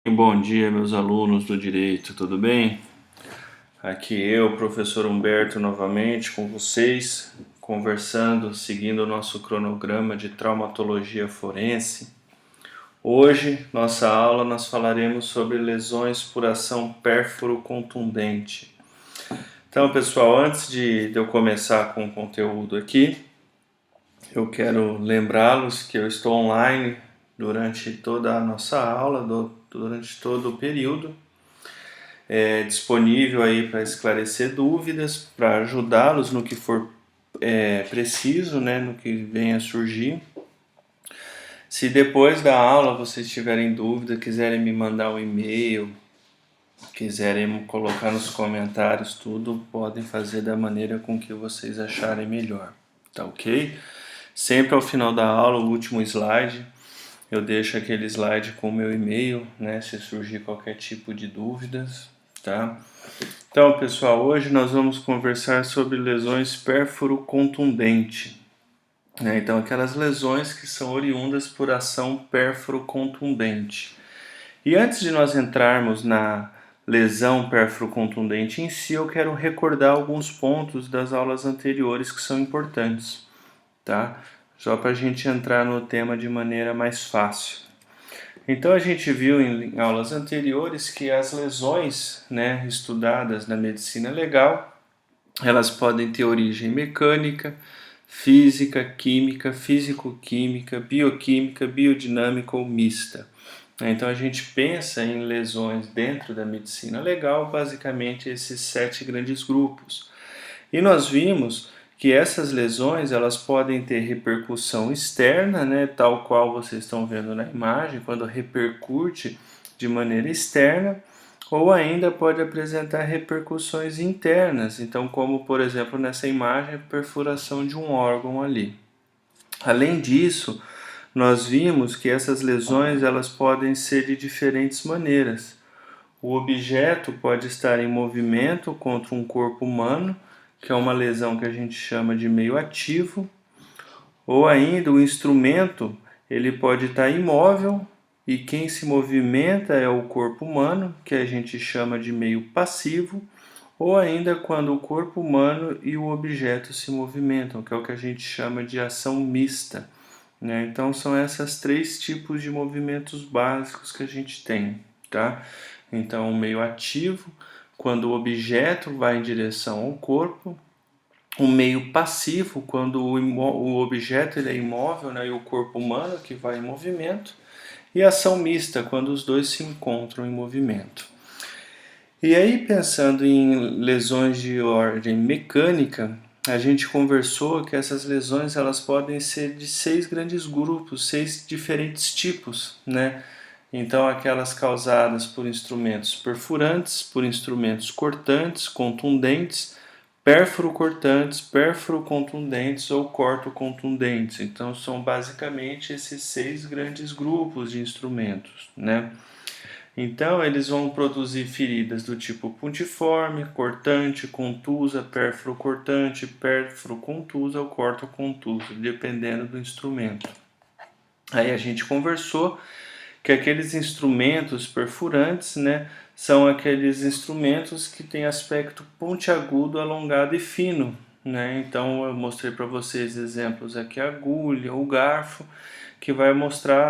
Bom dia, meus alunos do direito, tudo bem? Aqui eu, professor Humberto, novamente com vocês, conversando, seguindo o nosso cronograma de traumatologia forense. Hoje, nossa aula, nós falaremos sobre lesões por ação pérfuro contundente. Então, pessoal, antes de eu começar com o conteúdo aqui, eu quero lembrá-los que eu estou online durante toda a nossa aula, durante todo o período. Disponível aí para esclarecer dúvidas, para ajudá-los no que for preciso, né, no que venha a surgir. Se depois da aula vocês tiverem dúvida, quiserem me mandar um e-mail, quiserem colocar nos comentários tudo, podem fazer da maneira com que vocês acharem melhor, tá ok? Sempre ao final da aula, o último slide, eu deixo aquele slide com o meu e-mail, né, se surgir qualquer tipo de dúvidas, tá? Então, pessoal, hoje nós vamos conversar sobre lesões pérfuro contundente, né? Então, aquelas lesões que são oriundas por ação pérfuro contundente. E antes de nós entrarmos na lesão pérfuro contundente em si, eu quero recordar alguns pontos das aulas anteriores que são importantes, tá? Só para a gente entrar no tema de maneira mais fácil. Então a gente viu em aulas anteriores que as lesões, né, estudadas na medicina legal, elas podem ter origem mecânica, física, química, físico-química, bioquímica, biodinâmica ou mista. Então a gente pensa em lesões dentro da medicina legal, basicamente esses 7 grandes grupos. E nós vimos que essas lesões elas podem ter repercussão externa, né, tal qual vocês estão vendo na imagem, quando repercute de maneira externa, ou ainda pode apresentar repercussões internas, então como por exemplo nessa imagem a perfuração de um órgão ali. Além disso, nós vimos que essas lesões elas podem ser de diferentes maneiras. O objeto pode estar em movimento contra um corpo humano, que é uma lesão que a gente chama de meio ativo, ou ainda o instrumento ele pode estar imóvel e quem se movimenta é o corpo humano, que a gente chama de meio passivo, ou ainda quando o corpo humano e o objeto se movimentam, que é o que a gente chama de ação mista, né? Então são esses 3 tipos de movimentos básicos que a gente tem, tá? Então, o meio ativo, quando o objeto vai em direção ao corpo. O meio passivo, quando o objeto ele é imóvel, né, e o corpo humano que vai em movimento. E ação mista, quando os dois se encontram em movimento. E aí, pensando em lesões de ordem mecânica, a gente conversou que essas lesões elas podem ser de 6 grandes grupos, 6 diferentes tipos, né? Então, aquelas causadas por instrumentos perfurantes, por instrumentos cortantes, contundentes, pérfuro-cortantes, pérfuro-contundentes ou corto-contundentes. Então, são basicamente esses 6 grandes grupos de instrumentos, né? Então, eles vão produzir feridas do tipo puntiforme, cortante, contusa, pérfuro-cortante, pérfuro-contusa ou corto-contusa, dependendo do instrumento. Aí a gente conversou que aqueles instrumentos perfurantes, né, são aqueles instrumentos que têm aspecto pontiagudo, alongado e fino, né? Então eu mostrei para vocês exemplos aqui, a agulha, o garfo, que vai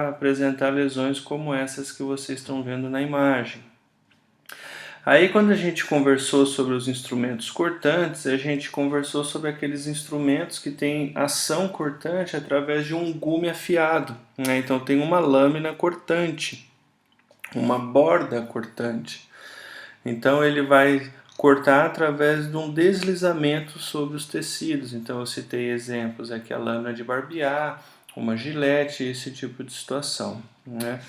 apresentar lesões como essas que vocês estão vendo na imagem. Aí quando a gente conversou sobre os instrumentos cortantes, a gente conversou sobre aqueles instrumentos que têm ação cortante através de um gume afiado, né? Então tem uma lâmina cortante, uma borda cortante. Então ele vai cortar através de um deslizamento sobre os tecidos. Então eu citei exemplos aqui, a lâmina de barbear, uma gilete, esse tipo de situação, né?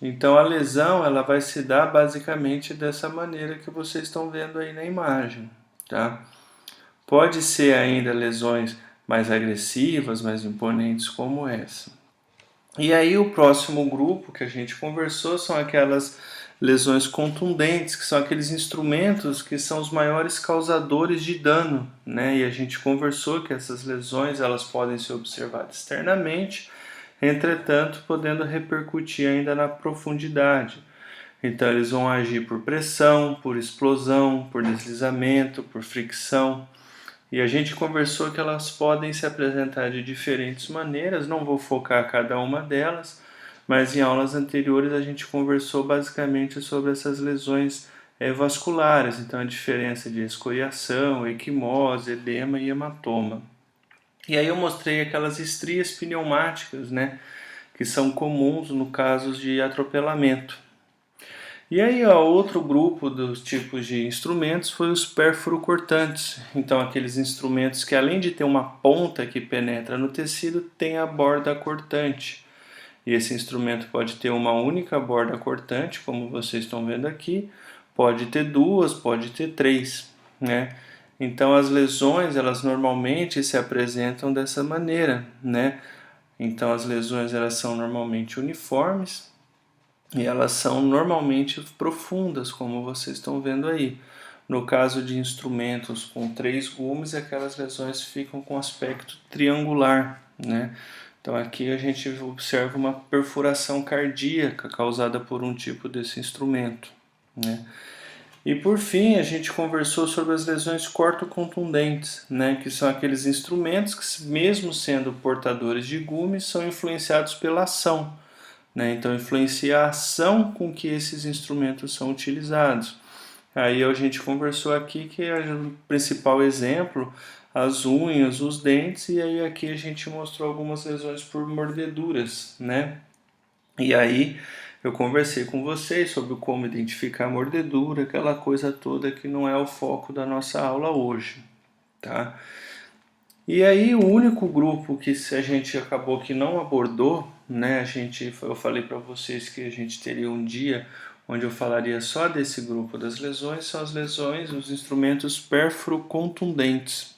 Então a lesão ela vai se dar basicamente dessa maneira que vocês estão vendo aí na imagem, tá? Pode ser ainda lesões mais agressivas, mais imponentes como essa. E aí o próximo grupo que a gente conversou são aquelas lesões contundentes, que são aqueles instrumentos que são os maiores causadores de dano, né? E a gente conversou que essas lesões elas podem ser observadas externamente, entretanto podendo repercutir ainda na profundidade. Então eles vão agir por pressão, por explosão, por deslizamento, por fricção. E a gente conversou que elas podem se apresentar de diferentes maneiras, não vou focar cada uma delas, mas em aulas anteriores a gente conversou basicamente sobre essas lesões vasculares, então a diferença de escoriação, equimose, edema e hematoma. E aí eu mostrei aquelas estrias pneumáticas, né, que são comuns no caso de atropelamento. E aí, ó, outro grupo dos tipos de instrumentos foi os pérfuro-cortantes. Então, aqueles instrumentos que além de ter uma ponta que penetra no tecido, tem a borda cortante. E esse instrumento pode ter uma única borda cortante, como vocês estão vendo aqui, pode ter duas, pode ter três, né? Então, as lesões, elas normalmente se apresentam dessa maneira, né? Então, as lesões, elas são normalmente uniformes, e elas são normalmente profundas, como vocês estão vendo aí. No caso de instrumentos com 3 gumes, aquelas lesões ficam com aspecto triangular, né? Então aqui a gente observa uma perfuração cardíaca causada por um tipo desse instrumento, né? E por fim, a gente conversou sobre as lesões cortocontundentes, né, que são aqueles instrumentos que, mesmo sendo portadores de gumes, são influenciados pela ação, né? Então influencia a ação com que esses instrumentos são utilizados. Aí a gente conversou aqui que é o principal exemplo, as unhas, os dentes, e aí aqui a gente mostrou algumas lesões por mordeduras, né? E aí eu conversei com vocês sobre como identificar a mordedura, aquela coisa toda que não é o foco da nossa aula hoje, tá? E aí o único grupo que a gente acabou que não abordou, né? Eu falei para vocês que a gente teria um dia onde eu falaria só desse grupo das lesões, são as lesões, os instrumentos pérfuro-contundentes,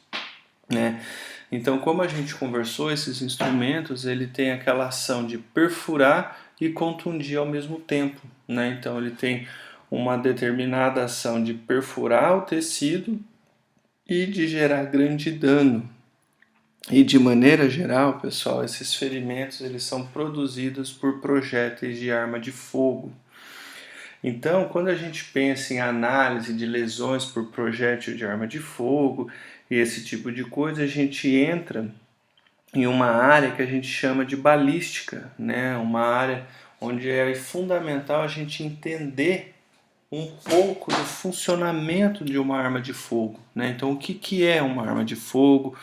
né? Então, como a gente conversou, esses instrumentos, ele tem aquela ação de perfurar e contundir ao mesmo tempo, né? Então, ele tem uma determinada ação de perfurar o tecido e de gerar grande dano. E de maneira geral, pessoal, esses ferimentos eles são produzidos por projéteis de arma de fogo. Então, quando a gente pensa em análise de lesões por projétil de arma de fogo e esse tipo de coisa, a gente entra em uma área que a gente chama de balística, né? Uma área onde é fundamental a gente entender um pouco do funcionamento de uma arma de fogo, né? Então, o que é uma arma de fogo,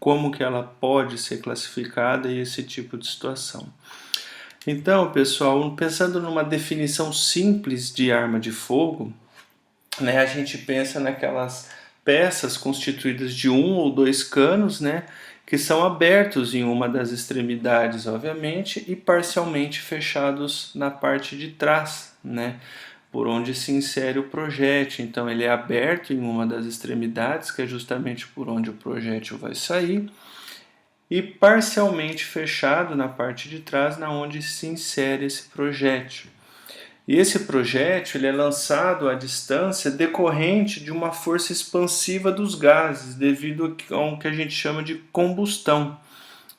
como que ela pode ser classificada e esse tipo de situação. Então, pessoal, pensando numa definição simples de arma de fogo, né, a gente pensa naquelas peças constituídas de um ou dois canos, né, que são abertos em uma das extremidades, obviamente, e parcialmente fechados na parte de trás, né, por onde se insere o projétil. Então, ele é aberto em uma das extremidades, que é justamente por onde o projétil vai sair, e parcialmente fechado na parte de trás, na onde se insere esse projétil. E esse projétil ele é lançado à distância decorrente de uma força expansiva dos gases, devido ao que a gente chama de combustão,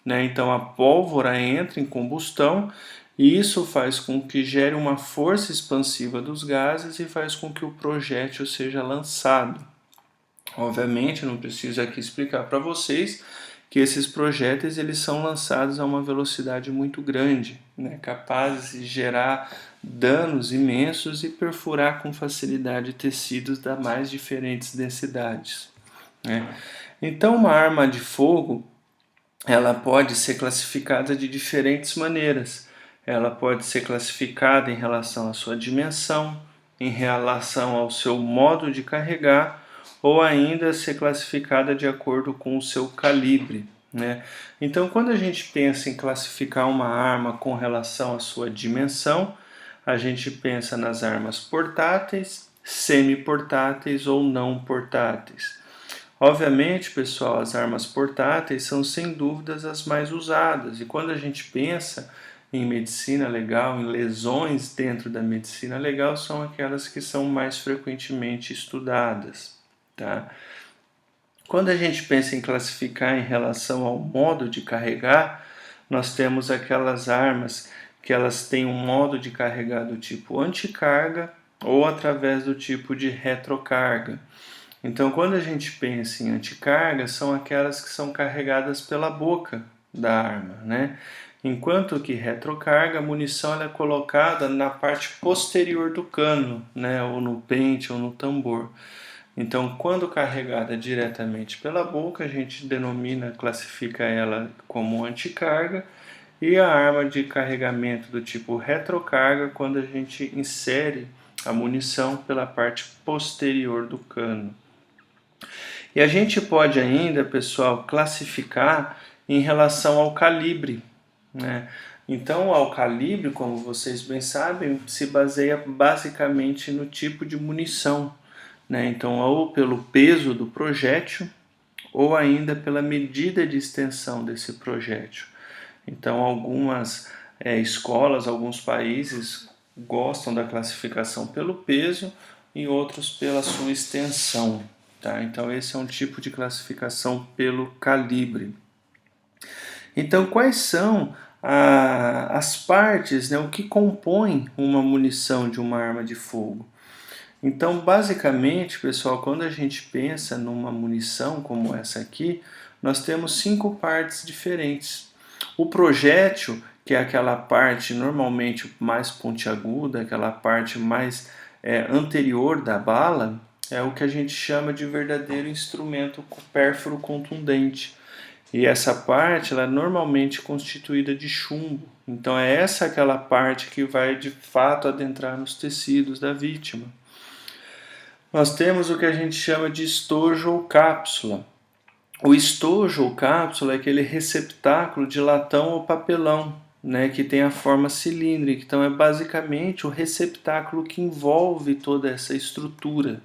né? Então a pólvora entra em combustão e isso faz com que gere uma força expansiva dos gases e faz com que o projétil seja lançado. Obviamente, não preciso aqui explicar para vocês que esses projéteis eles são lançados a uma velocidade muito grande, né, capazes de gerar danos imensos e perfurar com facilidade tecidos das mais diferentes densidades, né. Então, uma arma de fogo ela pode ser classificada de diferentes maneiras. Ela pode ser classificada em relação à sua dimensão, em relação ao seu modo de carregar, ou ainda ser classificada de acordo com o seu calibre, né? Então, quando a gente pensa em classificar uma arma com relação à sua dimensão, a gente pensa nas armas portáteis, semi-portáteis ou não portáteis. Obviamente, pessoal, as armas portáteis são sem dúvidas as mais usadas, e quando a gente pensa em medicina legal, em lesões dentro da medicina legal, são aquelas que são mais frequentemente estudadas, tá? Quando a gente pensa em classificar em relação ao modo de carregar, nós temos aquelas armas que elas têm um modo de carregar do tipo anticarga ou através do tipo de retrocarga. Então, quando a gente pensa em anticarga, são aquelas que são carregadas pela boca da arma, né? Enquanto que retrocarga, a munição ela é colocada na parte posterior do cano, né? Ou no pente ou no tambor. Então, quando carregada diretamente pela boca, a gente classifica ela como anticarga, e a arma de carregamento do tipo retrocarga, quando a gente insere a munição pela parte posterior do cano. E a gente pode ainda, pessoal, classificar em relação ao calibre, né? Então, ao calibre, como vocês bem sabem, se baseia basicamente no tipo de munição, né? Então, ou pelo peso do projétil, ou ainda pela medida de extensão desse projétil. Então, algumas escolas, alguns países gostam da classificação pelo peso e outros pela sua extensão. Tá? Então, esse é um tipo de classificação pelo calibre. Então, quais são as partes, né, o que compõe uma munição de uma arma de fogo? Então, basicamente, pessoal, quando a gente pensa numa munição como essa aqui, nós temos 5 partes diferentes. O projétil, que é aquela parte normalmente mais pontiaguda, aquela parte mais anterior da bala, é o que a gente chama de verdadeiro instrumento pérfuro contundente. E essa parte ela é normalmente constituída de chumbo. Então é essa aquela parte que vai de fato adentrar nos tecidos da vítima. Nós temos o que a gente chama de estojo ou cápsula. O estojo ou cápsula é aquele receptáculo de latão ou papelão, né, que tem a forma cilíndrica. Então é basicamente o receptáculo que envolve toda essa estrutura.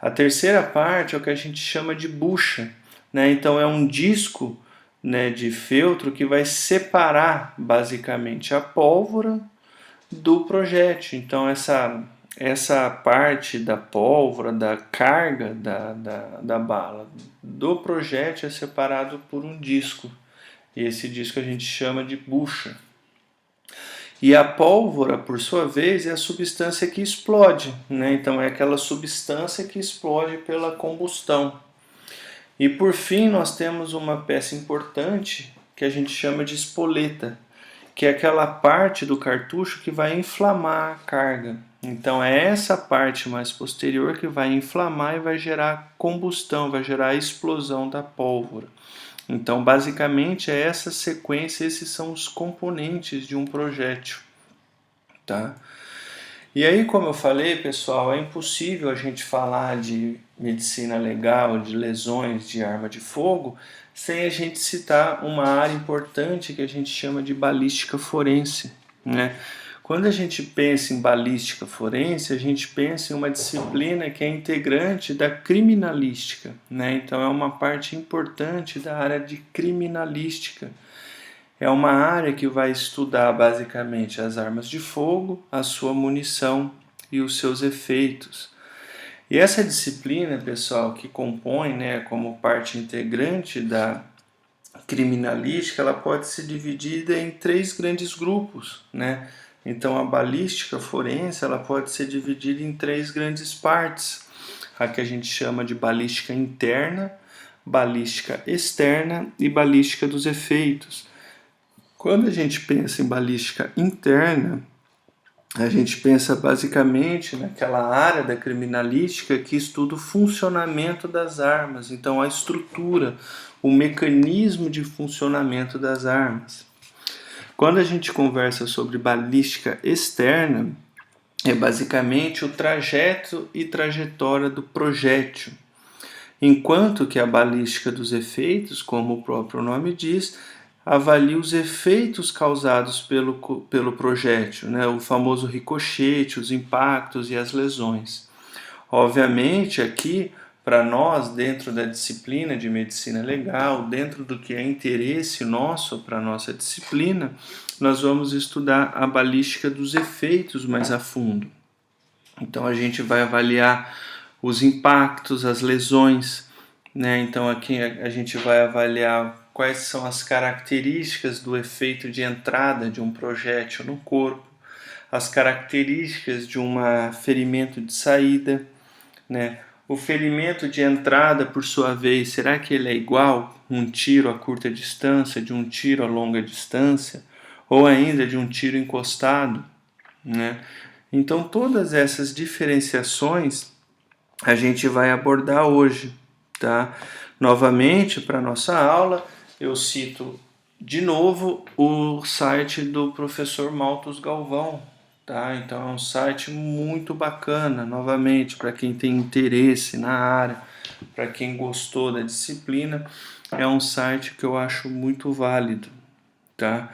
A terceira parte é o que a gente chama de bucha, né? Então é um disco, né, de feltro que vai separar basicamente a pólvora do projétil. Então essa parte da pólvora, da carga da bala do projétil é separado por um disco. E esse disco a gente chama de bucha. E a pólvora, por sua vez, é a substância que explode, né? Então é aquela substância que explode pela combustão. E por fim nós temos uma peça importante que a gente chama de espoleta, que é aquela parte do cartucho que vai inflamar a carga. Então é essa parte mais posterior que vai inflamar e vai gerar combustão, vai gerar a explosão da pólvora. Então basicamente é essa sequência, esses são os componentes de um projétil, tá? E aí, como eu falei, pessoal, é impossível a gente falar de medicina legal, de lesões de arma de fogo, sem a gente citar uma área importante que a gente chama de balística forense, né? Quando a gente pensa em balística forense, a gente pensa em uma disciplina que é integrante da criminalística, né? Então é uma parte importante da área de criminalística. É uma área que vai estudar basicamente as armas de fogo, a sua munição e os seus efeitos. E essa disciplina, pessoal, que compõe, né, como parte integrante da criminalística, ela pode ser dividida em 3 grandes grupos, né? Então a balística forense, ela pode ser dividida em 3 grandes partes. A que a gente chama de balística interna, balística externa e balística dos efeitos. Quando a gente pensa em balística interna, a gente pensa basicamente naquela área da criminalística que estuda o funcionamento das armas, então a estrutura, o mecanismo de funcionamento das armas. Quando a gente conversa sobre balística externa, é basicamente o trajeto e trajetória do projétil, enquanto que a balística dos efeitos, como o próprio nome diz, avalia os efeitos causados pelo projétil, né? O famoso ricochete, os impactos e as lesões. Obviamente, aqui, para nós, dentro da disciplina de medicina legal, dentro do que é interesse nosso para a nossa disciplina, nós vamos estudar a balística dos efeitos mais a fundo. Então, a gente vai avaliar os impactos, as lesões, né? Então, aqui a gente vai avaliar quais são as características do efeito de entrada de um projétil no corpo, as características de um ferimento de saída, né? O ferimento de entrada, por sua vez, será que ele é igual um tiro a curta distância, de um tiro a longa distância, ou ainda de um tiro encostado, né? Então, todas essas diferenciações a gente vai abordar hoje, tá? Novamente, para nossa aula, eu cito de novo o site do professor Malthus Galvão, tá? Então é um site muito bacana, novamente, para quem tem interesse na área, para quem gostou da disciplina, é um site que eu acho muito válido, tá?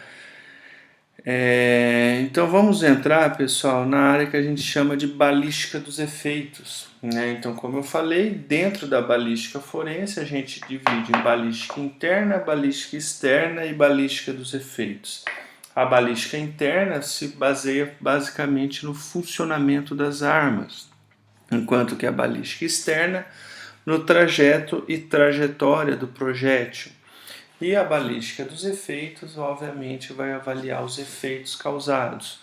Então vamos entrar, pessoal, na área que a gente chama de balística dos efeitos, né? Então, como eu falei, dentro da balística forense a gente divide em balística interna, balística externa e balística dos efeitos. A balística interna se baseia basicamente no funcionamento das armas, enquanto que a balística externa no trajeto e trajetória do projétil. E a balística dos efeitos, obviamente, vai avaliar os efeitos causados.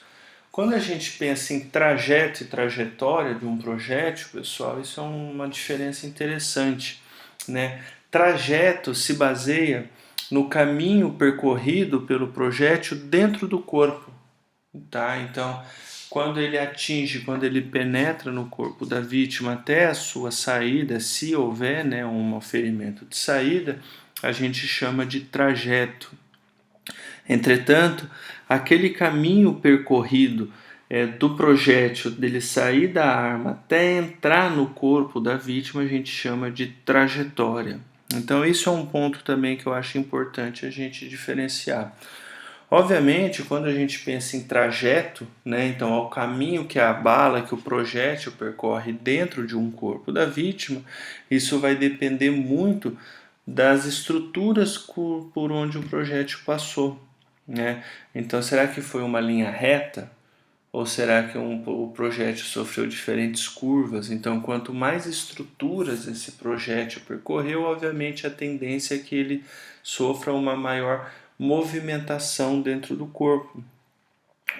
Quando a gente pensa em trajeto e trajetória de um projétil, pessoal, isso é uma diferença interessante, né? Trajeto se baseia no caminho percorrido pelo projétil dentro do corpo, tá? Então, quando ele penetra no corpo da vítima até a sua saída, se houver, né, um ferimento de saída, a gente chama de trajeto. Entretanto, aquele caminho percorrido do projétil, dele sair da arma até entrar no corpo da vítima, a gente chama de trajetória. Então, isso é um ponto também que eu acho importante a gente diferenciar. Obviamente, quando a gente pensa em trajeto, né, então ao caminho que a bala, que o projétil percorre dentro de um corpo da vítima, isso vai depender muito das estruturas por onde o projétil passou, né? Então, será que foi uma linha reta? Ou será que o projétil sofreu diferentes curvas? Então, quanto mais estruturas esse projétil percorreu, obviamente a tendência é que ele sofra uma maior movimentação dentro do corpo.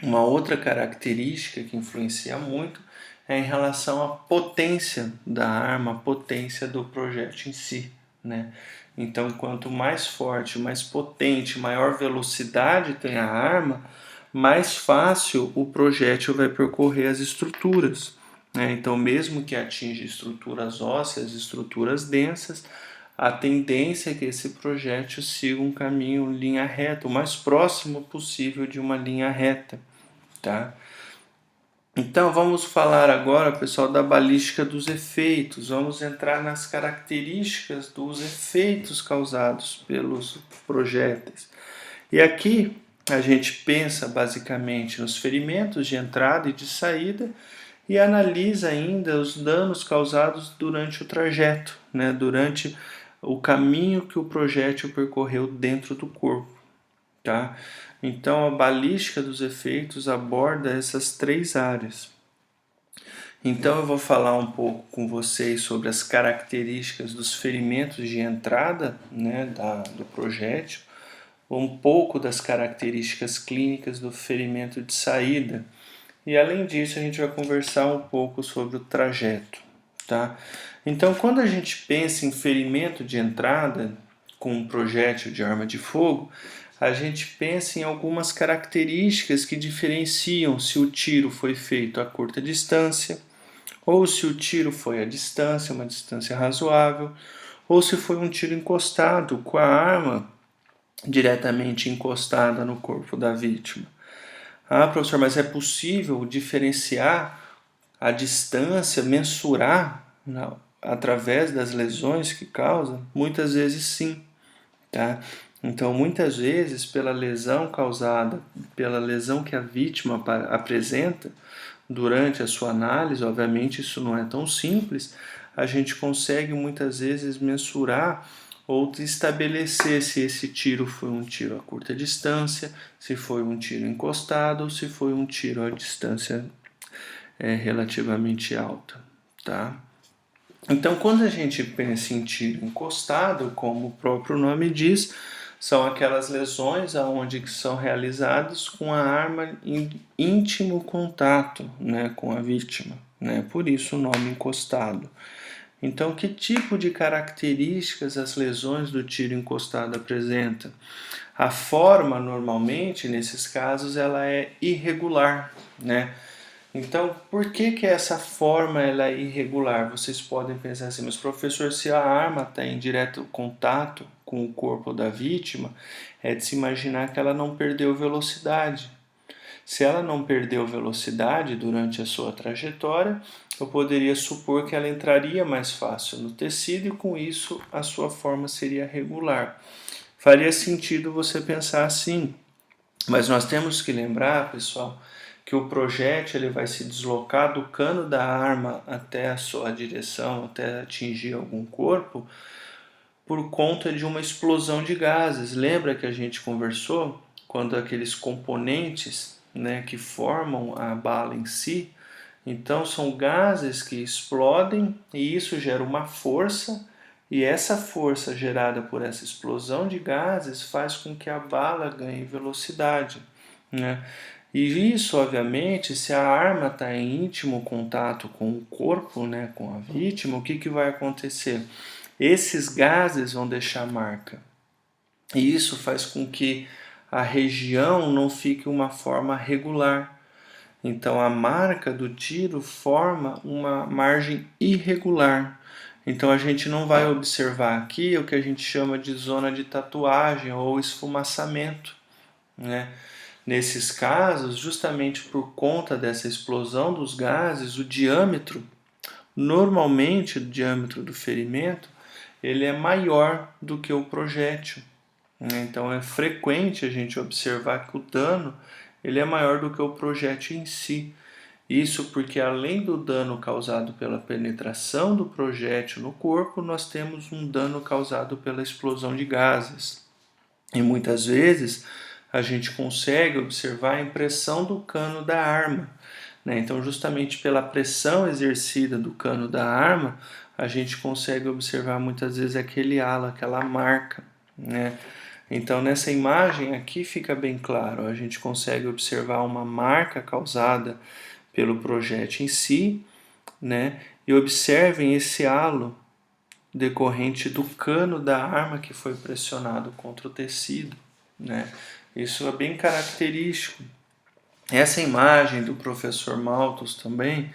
Uma outra característica que influencia muito é em relação à potência da arma, a potência do projétil em si, né? Então, quanto mais forte, mais potente, maior velocidade tem a arma, mais fácil o projétil vai percorrer as estruturas, né? Então, mesmo que atinja estruturas ósseas, estruturas densas, a tendência é que esse projétil siga um caminho linha reta, o mais próximo possível de uma linha reta, tá? Então vamos falar agora, pessoal, da balística dos efeitos. Vamos entrar nas características dos efeitos causados pelos projéteis. E aqui a gente pensa basicamente nos ferimentos de entrada e de saída e analisa ainda os danos causados durante o trajeto, né? Durante o caminho que o projétil percorreu dentro do corpo, tá? Então a balística dos efeitos aborda essas três áreas. Então eu vou falar um pouco com vocês sobre as características dos ferimentos de entrada, né, do projétil, um pouco das características clínicas do ferimento de saída e além disso a gente vai conversar um pouco sobre o trajeto, tá? Então quando a gente pensa em ferimento de entrada com um projétil de arma de fogo, a gente pensa em algumas características que diferenciam se o tiro foi feito a curta distância, ou se o tiro foi à distância, uma distância razoável, ou se foi um tiro encostado com a arma diretamente encostada no corpo da vítima. Ah, professor, mas é possível diferenciar a distância, mensurar através das lesões que causa? Muitas vezes sim, tá? Então, muitas vezes, pela lesão causada, pela lesão que a vítima apresenta durante a sua análise, obviamente isso não é tão simples, a gente consegue muitas vezes mensurar ou estabelecer se esse tiro foi um tiro a curta distância, se foi um tiro encostado ou se foi um tiro a distância relativamente alta, tá? Então, quando a gente pensa em tiro encostado, como o próprio nome diz, são aquelas lesões aonde que são realizadas com a arma em íntimo contato, né, com a vítima, né? Por isso o nome encostado. Então, que tipo de características as lesões do tiro encostado apresentam? A forma, normalmente, nesses casos, ela é irregular, né? Então, por que essa forma ela é irregular? Vocês podem pensar assim, mas professor, se a arma está em direto contato com o corpo da vítima, é de se imaginar que ela não perdeu velocidade. Se ela não perdeu velocidade durante a sua trajetória, eu poderia supor que ela entraria mais fácil no tecido e com isso a sua forma seria regular. Faria sentido você pensar assim, mas nós temos que lembrar, pessoal, que o projétil ele vai se deslocar do cano da arma até a sua direção, até atingir algum corpo, por conta de uma explosão de gases. Lembra que a gente conversou quando aqueles componentes, né, que formam a bala em si, então são gases que explodem e isso gera uma força, e essa força gerada por essa explosão de gases faz com que a bala ganhe velocidade, né? E isso, obviamente, se a arma está em íntimo contato com o corpo, né, com a vítima, o que vai acontecer? Esses gases vão deixar marca. E isso faz com que a região não fique uma forma regular. Então a marca do tiro forma uma margem irregular. Então a gente não vai observar aqui o que a gente chama de zona de tatuagem ou esfumaçamento, né? Nesses casos, justamente por conta dessa explosão dos gases, o diâmetro, normalmente o diâmetro do ferimento, ele é maior do que o projétil, né? Então é frequente a gente observar que o dano ele é maior do que o projétil em si. Isso porque além do dano causado pela penetração do projétil no corpo, nós temos um dano causado pela explosão de gases. E muitas vezes a gente consegue observar a impressão do cano da arma, né? Então, justamente pela pressão exercida do cano da arma, a gente consegue observar muitas vezes aquele halo, aquela marca, né? Então, nessa imagem aqui fica bem claro, a gente consegue observar uma marca causada pelo projétil em si, né? E observem esse halo decorrente do cano da arma que foi pressionado contra o tecido, né? Isso é bem característico. Essa imagem do professor Malthus também,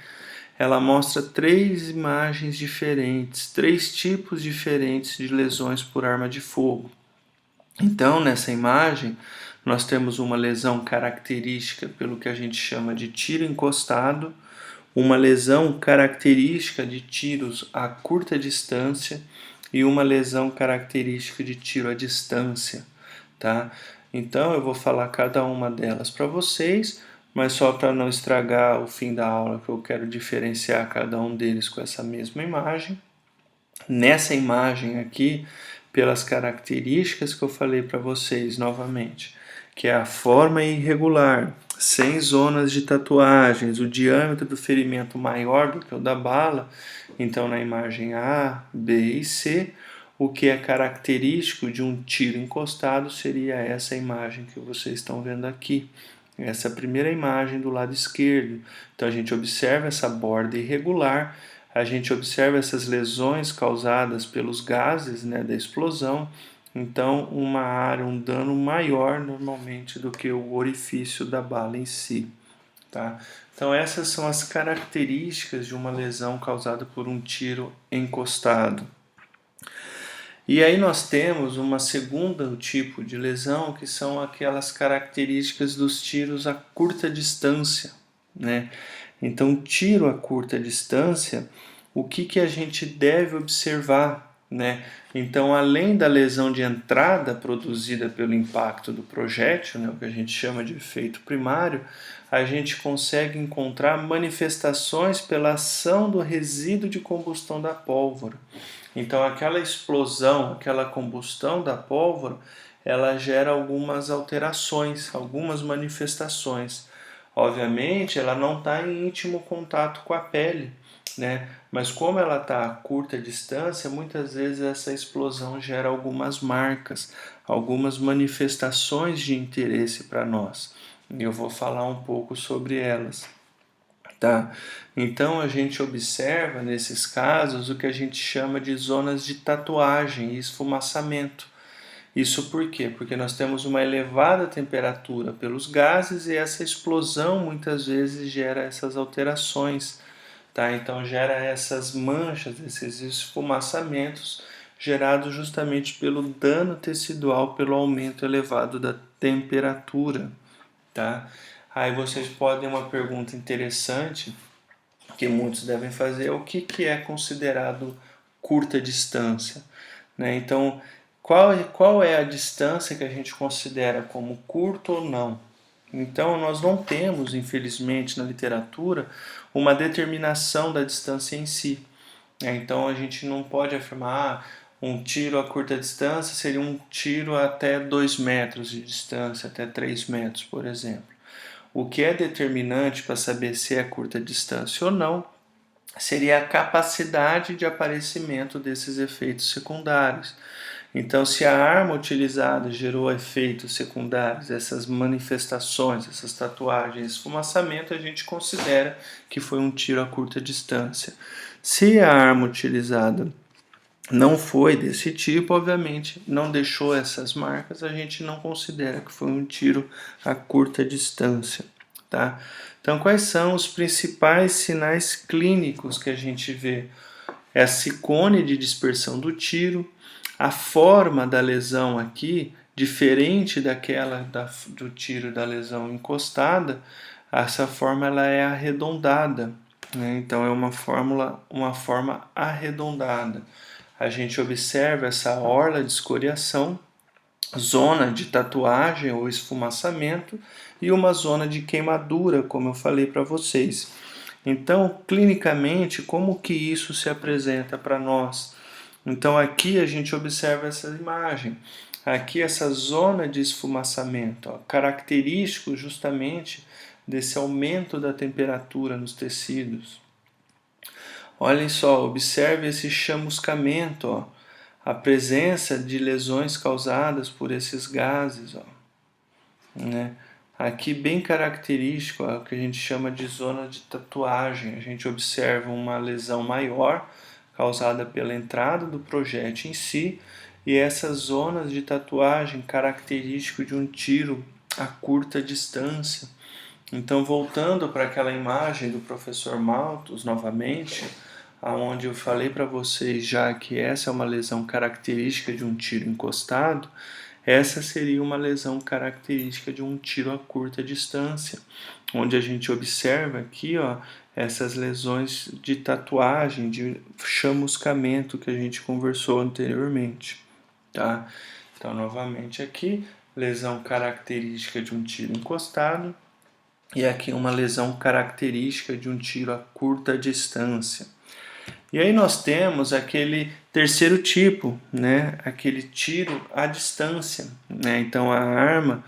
ela mostra três imagens diferentes, três tipos diferentes de lesões por arma de fogo. Então, nessa imagem, nós temos uma lesão característica pelo que a gente chama de tiro encostado, uma lesão característica de tiros a curta distância e uma lesão característica de tiro à distância, tá? Então eu vou falar cada uma delas para vocês, mas só para não estragar o fim da aula, que eu quero diferenciar cada um deles com essa mesma imagem. Nessa imagem aqui, pelas características que eu falei para vocês novamente, que é a forma irregular, sem zonas de tatuagens, o diâmetro do ferimento maior do que o da bala, então na imagem A, B e C, o que é característico de um tiro encostado seria essa imagem que vocês estão vendo aqui. Essa é a primeira imagem do lado esquerdo. Então a gente observa essa borda irregular, a gente observa essas lesões causadas pelos gases, né, da explosão. Então uma área, um dano maior normalmente do que o orifício da bala em si, tá? Então essas são as características de uma lesão causada por um tiro encostado. E aí nós temos uma segunda tipo de lesão, que são aquelas características dos tiros a curta distância, né? Então, tiro a curta distância, o que a gente deve observar, né? Então, além da lesão de entrada produzida pelo impacto do projétil, né, o que a gente chama de efeito primário, a gente consegue encontrar manifestações pela ação do resíduo de combustão da pólvora. Então, aquela explosão, aquela combustão da pólvora, ela gera algumas alterações, algumas manifestações. Obviamente, ela não está em íntimo contato com a pele, né? Mas como ela está a curta distância, muitas vezes essa explosão gera algumas marcas, algumas manifestações de interesse para nós. E eu vou falar um pouco sobre elas. Tá? Então a gente observa nesses casos o que a gente chama de zonas de tatuagem e esfumaçamento. Isso por quê? Porque nós temos uma elevada temperatura pelos gases e essa explosão muitas vezes gera essas alterações, tá? Então gera essas manchas, esses esfumaçamentos gerados justamente pelo dano tecidual, pelo aumento elevado da temperatura, tá? Aí vocês podem uma pergunta interessante que muitos devem fazer: o que é considerado curta distância, né? Então, qual é a distância que a gente considera como curto ou não? Então, nós não temos, infelizmente, na literatura, uma determinação da distância em si. Então, a gente não pode afirmar um tiro a curta distância seria um tiro até 2 metros de distância, até 3 metros, por exemplo. O que é determinante para saber se é curta distância ou não seria a capacidade de aparecimento desses efeitos secundários. Então, se a arma utilizada gerou efeitos secundários, essas manifestações, essas tatuagens, esfumaçamento, a gente considera que foi um tiro a curta distância. Se a arma utilizada não foi desse tipo, obviamente, não deixou essas marcas, a gente não considera que foi um tiro a curta distância, tá? Então, quais são os principais sinais clínicos que a gente vê? É a cicone de dispersão do tiro, a forma da lesão aqui, diferente daquela do tiro da lesão encostada, essa forma ela é arredondada, né? Então é uma forma arredondada. A gente observa essa orla de escoriação, zona de tatuagem ou esfumaçamento e uma zona de queimadura, como eu falei para vocês. Então, clinicamente, como que isso se apresenta para nós? Então, aqui a gente observa essa imagem. Aqui essa zona de esfumaçamento, ó, característico justamente desse aumento da temperatura nos tecidos. Olhem só, observe esse chamuscamento, ó, a presença de lesões causadas por esses gases, ó, né? Aqui bem característico, ó, o que a gente chama de zona de tatuagem. A gente observa uma lesão maior causada pela entrada do projétil em si e essas zonas de tatuagem característico de um tiro a curta distância. Então, voltando para aquela imagem do professor Malthus novamente, aonde eu falei para vocês já que essa é uma lesão característica de um tiro encostado, essa seria uma lesão característica de um tiro a curta distância, onde a gente observa aqui, ó, essas lesões de tatuagem, de chamuscamento que a gente conversou anteriormente, tá? Então, novamente aqui, lesão característica de um tiro encostado, e aqui uma lesão característica de um tiro a curta distância. E aí nós temos aquele terceiro tipo, né? Aquele tiro à distância, né? Então a arma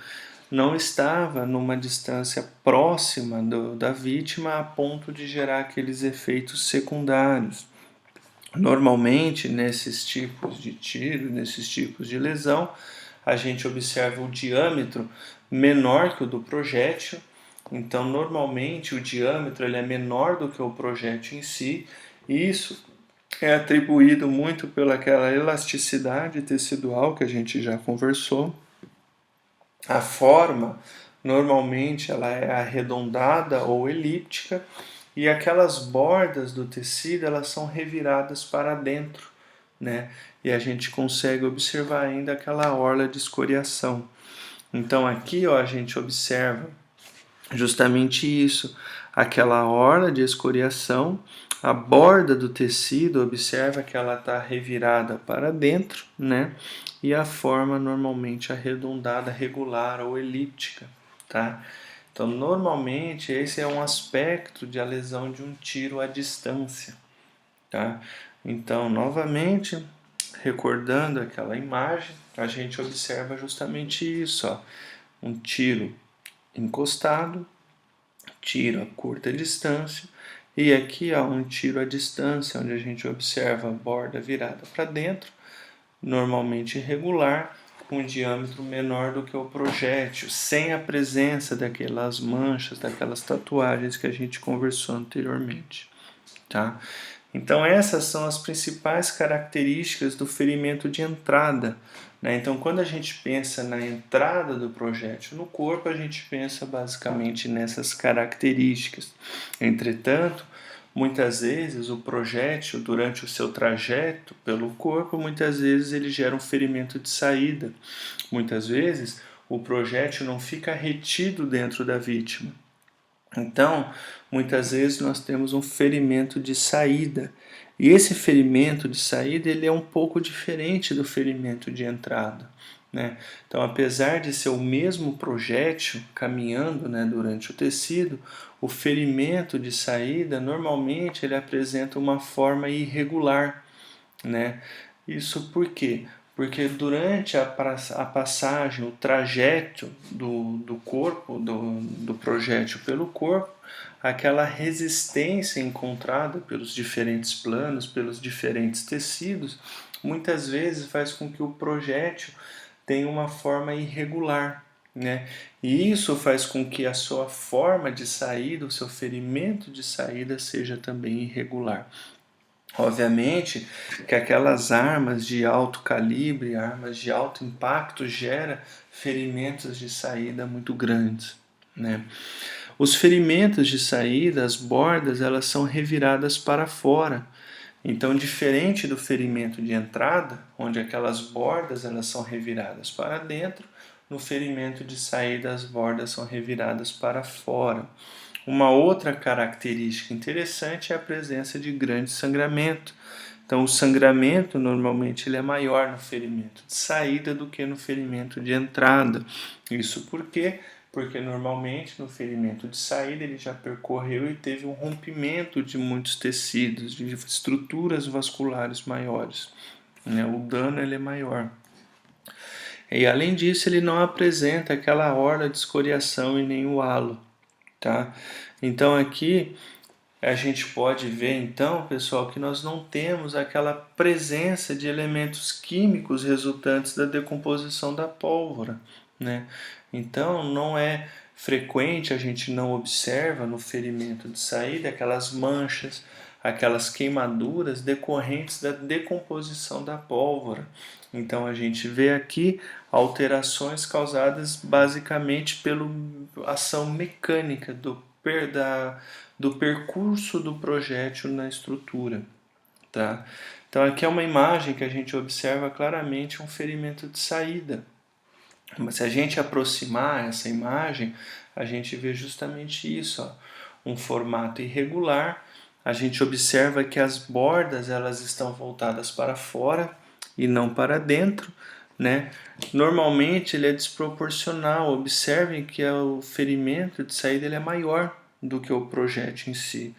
não estava numa distância próxima da vítima a ponto de gerar aqueles efeitos secundários. Normalmente, nesses tipos de tiro, nesses tipos de lesão, a gente observa o diâmetro menor que o do projétil. Então, normalmente, o diâmetro ele é menor do que o projétil em si, e isso é atribuído muito pelaquela elasticidade tecidual que a gente já conversou. A forma, normalmente, ela é arredondada ou elíptica, e aquelas bordas do tecido elas são reviradas para dentro, né? E a gente consegue observar ainda aquela orla de escoriação. Então aqui, ó, a gente observa justamente isso, aquela orla de escoriação, a borda do tecido, observa que ela está revirada para dentro, né? E a forma normalmente arredondada, regular ou elíptica, tá? Então, normalmente, esse é um aspecto de a lesão de um tiro à distância, tá? Então, novamente, recordando aquela imagem, a gente observa justamente isso, ó, um tiro encostado, tiro a curta distância, e aqui há um tiro à distância, onde a gente observa a borda virada para dentro, normalmente irregular, com um diâmetro menor do que o projétil, sem a presença daquelas manchas, daquelas tatuagens que a gente conversou anteriormente. Tá? Então essas são as principais características do ferimento de entrada. Né? Então quando a gente pensa na entrada do projétil no corpo, a gente pensa basicamente nessas características. Entretanto, muitas vezes o projétil, durante o seu trajeto pelo corpo, muitas vezes ele gera um ferimento de saída. Muitas vezes o projétil não fica retido dentro da vítima. Então, muitas vezes nós temos um ferimento de saída. E esse ferimento de saída ele é um pouco diferente do ferimento de entrada. Né? Então, apesar de ser o mesmo projétil caminhando, né, durante o tecido, o ferimento de saída normalmente ele apresenta uma forma irregular. Né? Isso por quê? Porque durante a passagem, o trajeto do corpo, do projétil pelo corpo, aquela resistência encontrada pelos diferentes planos, pelos diferentes tecidos, muitas vezes faz com que o projétil tenha uma forma irregular. Né? E isso faz com que a sua forma de saída, o seu ferimento de saída seja também irregular. Obviamente que aquelas armas de alto calibre, armas de alto impacto, gera ferimentos de saída muito grandes. Né? Os ferimentos de saída, as bordas, elas são reviradas para fora. Então, diferente do ferimento de entrada, onde aquelas bordas elas são reviradas para dentro, no ferimento de saída as bordas são reviradas para fora. Uma outra característica interessante é a presença de grande sangramento. Então, o sangramento normalmente ele é maior no ferimento de saída do que no ferimento de entrada. Isso por quê? Porque normalmente no ferimento de saída ele já percorreu e teve um rompimento de muitos tecidos, de estruturas vasculares maiores. Né? O dano ele é maior. E além disso, ele não apresenta aquela orla de escoriação e nem o halo. Tá? Então aqui a gente pode ver então, pessoal, que nós não temos aquela presença de elementos químicos resultantes da decomposição da pólvora, né? Então não é frequente, a gente não observa no ferimento de saída aquelas manchas, aquelas queimaduras decorrentes da decomposição da pólvora. Então a gente vê aqui alterações causadas basicamente pela ação mecânica do percurso do projétil na estrutura. Tá? Então aqui é uma imagem que a gente observa claramente um ferimento de saída. Mas se a gente aproximar essa imagem, a gente vê justamente isso, ó, um formato irregular. A gente observa que as bordas elas estão voltadas para fora e não para dentro, né? Normalmente ele é desproporcional. Observem que o ferimento de saída ele é maior do que o projétil em si.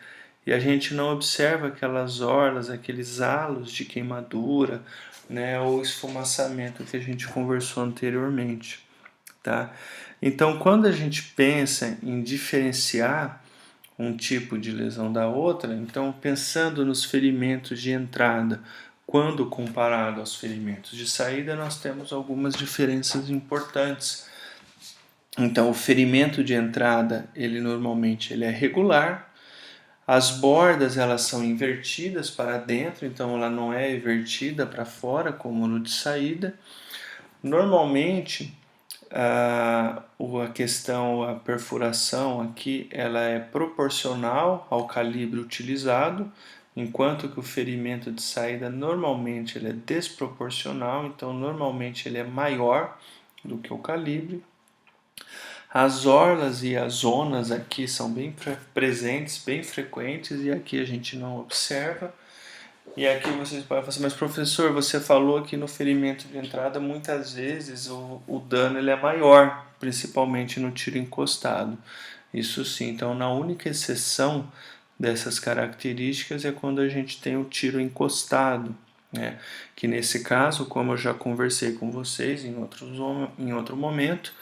E a gente não observa aquelas orlas, aqueles halos de queimadura, né, ou esfumaçamento que a gente conversou anteriormente. Tá? Então, quando a gente pensa em diferenciar um tipo de lesão da outra, então pensando nos ferimentos de entrada, quando comparado aos ferimentos de saída, nós temos algumas diferenças importantes. Então, o ferimento de entrada, ele normalmente ele é regular. As bordas elas são invertidas para dentro, então ela não é invertida para fora como no de saída. Normalmente a a perfuração aqui, ela é proporcional ao calibre utilizado, enquanto que o ferimento de saída normalmente ele é desproporcional, então normalmente ele é maior do que o calibre. As orlas e as zonas aqui são bem presentes, bem frequentes, e aqui a gente não observa. E aqui vocês podem falar assim, mas professor, você falou que no ferimento de entrada muitas vezes o dano ele é maior, principalmente no tiro encostado. Isso sim, então na única exceção dessas características é quando a gente tem o tiro encostado, né? Que nesse caso, como eu já conversei com vocês em outro momento,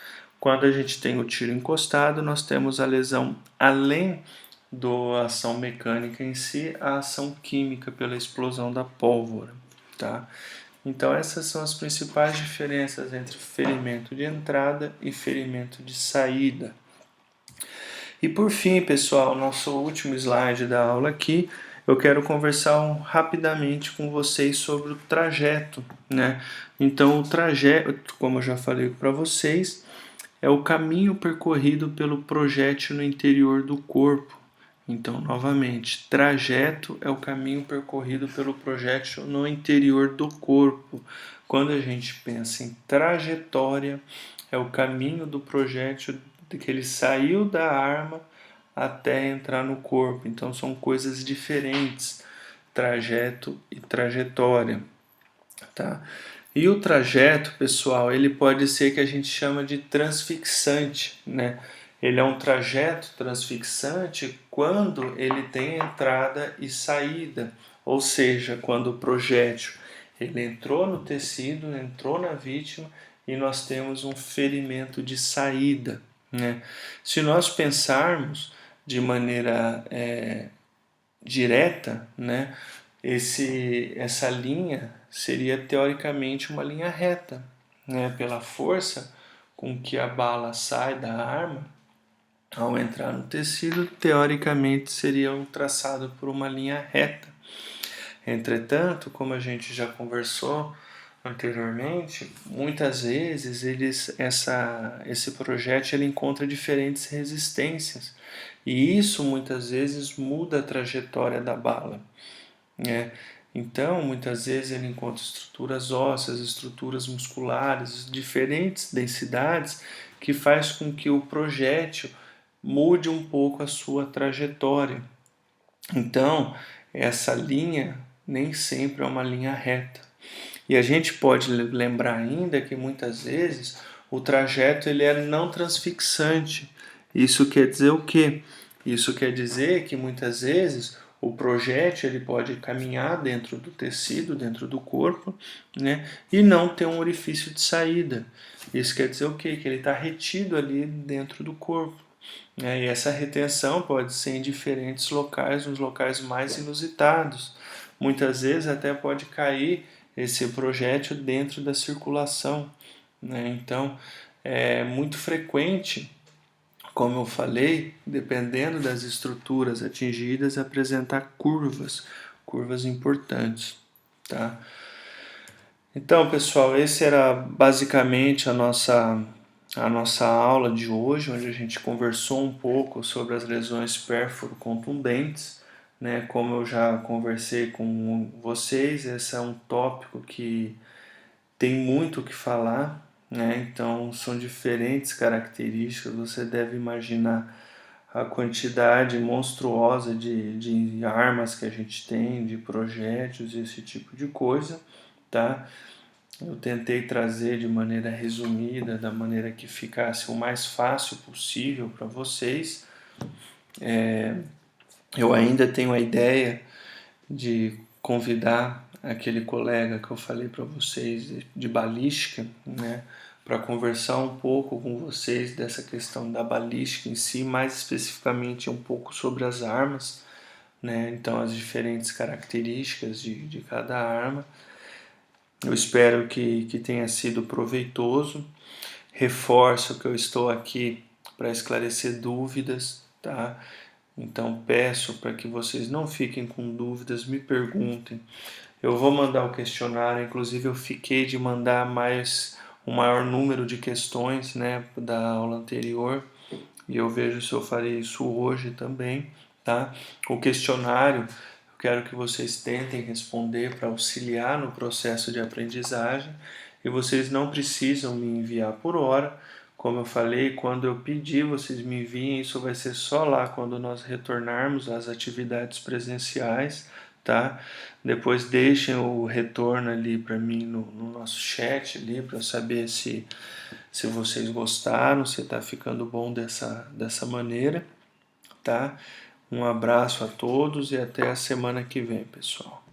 Quando a gente tem o tiro encostado, nós temos a lesão além da ação mecânica em si, a ação química pela explosão da pólvora, tá? Então essas são as principais diferenças entre ferimento de entrada e ferimento de saída. E por fim, pessoal, nosso último slide da aula aqui, eu quero conversar rapidamente com vocês sobre o trajeto, né? Então o trajeto, como eu já falei para vocês, é o caminho percorrido pelo projétil no interior do corpo. Então, novamente, trajeto é o caminho percorrido pelo projétil no interior do corpo. Quando a gente pensa em trajetória, é o caminho do projétil que ele saiu da arma até entrar no corpo. Então, são coisas diferentes, trajeto e trajetória, tá? E o trajeto, pessoal, ele pode ser que a gente chama de transfixante, né? Ele é um trajeto transfixante quando ele tem entrada e saída, ou seja, quando o projétil ele entrou no tecido, entrou na vítima e nós temos um ferimento de saída, né? Se nós pensarmos de maneira direta, né, essa linha seria teoricamente uma linha reta, né, pela força com que a bala sai da arma. Ao entrar no tecido, teoricamente seria traçado por uma linha reta. Entretanto, como a gente já conversou anteriormente, muitas vezes esse projétil ele encontra diferentes resistências e isso muitas vezes muda a trajetória da bala, né? Então, muitas vezes ele encontra estruturas ósseas, estruturas musculares, diferentes densidades que faz com que o projétil mude um pouco a sua trajetória. Então, essa linha nem sempre é uma linha reta. E a gente pode lembrar ainda que muitas vezes o trajeto ele é não transfixante. Isso quer dizer o quê? Isso quer dizer que muitas vezes o projétil ele pode caminhar dentro do tecido, dentro do corpo, né, e não ter um orifício de saída. Isso quer dizer o quê? Que ele está retido ali dentro do corpo. E essa retenção pode ser em diferentes locais, nos locais mais inusitados. Muitas vezes até pode cair esse projétil dentro da circulação, né? Então, é muito frequente, como eu falei, dependendo das estruturas atingidas, apresentar curvas importantes, tá? Então, pessoal, esse era basicamente a nossa aula de hoje, onde a gente conversou um pouco sobre as lesões pérfuro-contundentes, né? Como eu já conversei com vocês, esse é um tópico que tem muito o que falar, né? Então, são diferentes características, você deve imaginar a quantidade monstruosa de armas que a gente tem, de projéteis, esse tipo de coisa, tá? Eu tentei trazer de maneira resumida, da maneira que ficasse o mais fácil possível para vocês. Eu ainda tenho a ideia de convidar aquele colega que eu falei para vocês de balística, né, para conversar um pouco com vocês dessa questão da balística em si, mais especificamente um pouco sobre as armas, né, então as diferentes características de cada arma. Eu espero que tenha sido proveitoso. Reforço que eu estou aqui para esclarecer dúvidas, tá? Então peço para que vocês não fiquem com dúvidas, me perguntem. Eu vou mandar o questionário, inclusive eu fiquei de mandar um maior número de questões, né, da aula anterior, e eu vejo se eu farei isso hoje também, tá? O questionário, eu quero que vocês tentem responder para auxiliar no processo de aprendizagem, e vocês não precisam me enviar por hora. Como eu falei, quando eu pedir, vocês me enviem, isso vai ser só lá quando nós retornarmos às atividades presenciais, tá? Depois deixem o retorno ali para mim no nosso chat ali, para saber se vocês gostaram, se está ficando bom dessa maneira, tá? Um abraço a todos e até a semana que vem, pessoal.